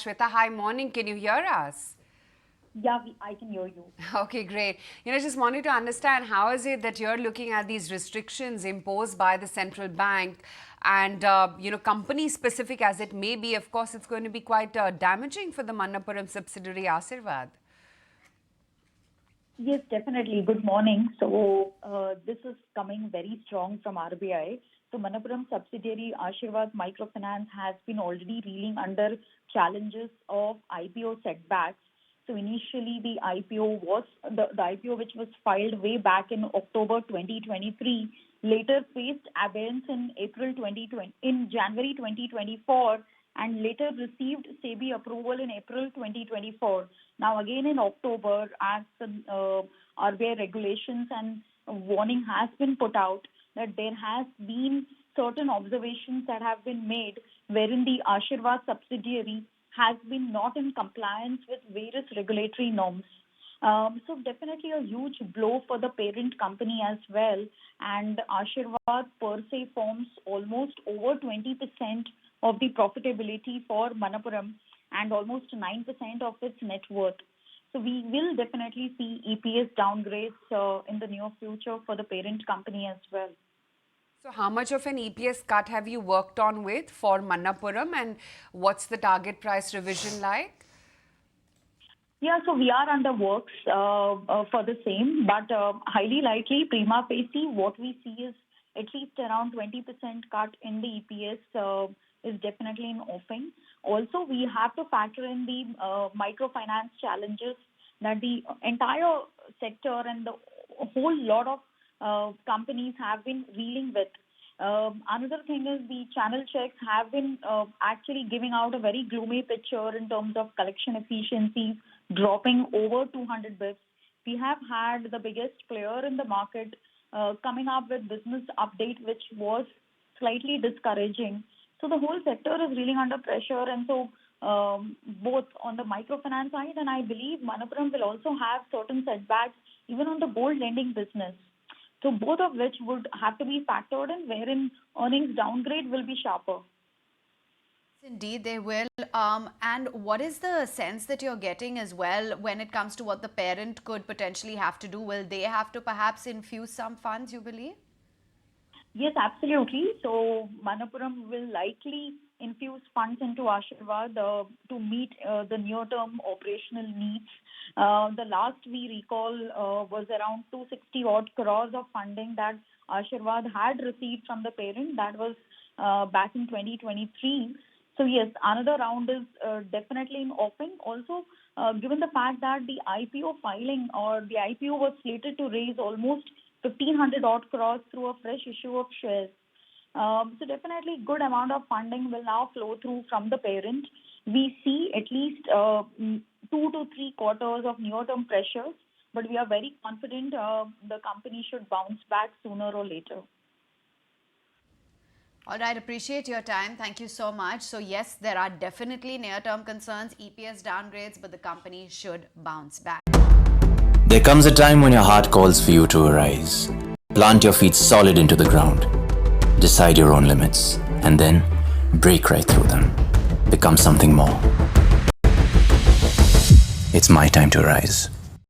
Shweta, hi, morning. Can you hear us? Yeah, I can hear you. Okay, great. Just wanted to understand how is it that you're looking at these restrictions imposed by the central bank and, company specific as it may be. Of course, it's going to be quite damaging for the Manappuram subsidiary Asirvad. Yes, definitely. Good morning. So, this is coming very strong from RBI. So, Manappuram subsidiary Asirvad Microfinance has been already reeling under challenges of IPO setbacks. So, initially, the IPO was the IPO which was filed way back in October 2023, later faced abeyance in January 2024, and later received SEBI approval in April 2024. Now, again in October, as the RBI regulations and warning has been put out that there has been certain observations that have been made wherein the Asirvad subsidiary has been not in compliance with various regulatory norms. So definitely a huge blow for the parent company as well. And Asirvad per se forms almost over 20% of the profitability for Manappuram and almost 9% of its net worth. So we will definitely see EPS downgrades in the near future for the parent company as well. So how much of an EPS cut have you worked on with for Manappuram and what's the target price revision like? Yeah, so we are under works for the same, but highly likely, prima facie, what we see is at least around 20% cut in the EPS is definitely in offing. Also, we have to factor in the microfinance challenges that the entire sector and the whole lot of companies have been dealing with. Another thing is the channel checks have been actually giving out a very gloomy picture in terms of collection efficiencies dropping over 200 bits. We have had the biggest player in the market coming up with business update, which was slightly discouraging. So the whole sector is really under pressure, and so both on the microfinance side and I believe Manappuram will also have certain setbacks even on the gold lending business. So both of which would have to be factored in, wherein earnings downgrade will be sharper. Indeed, they will. And what is the sense that you're getting as well when it comes to what the parent could potentially have to do? Will they have to perhaps infuse some funds, you believe? Yes, absolutely. So Manappuram will likely infuse funds into Asirvad to meet the near-term operational needs. The last we recall was around 260 odd crores of funding that Asirvad had received from the parent. That was back in 2023. So yes, another round is definitely in offing. Also, given the fact that the IPO filing or the IPO was slated to raise almost 1,500 odd crores through a fresh issue of shares. So definitely good amount of funding will now flow through from the parent. We see at least 2 to 3 quarters of near-term pressures, but we are very confident the company should bounce back sooner or later. All right, appreciate your time. Thank you so much. So yes, there are definitely near-term concerns, EPS downgrades, but the company should bounce back. There comes a time when your heart calls for you to arise. Plant your feet solid into the ground. Decide your own limits. And then break right through them. Become something more. It's my time to rise.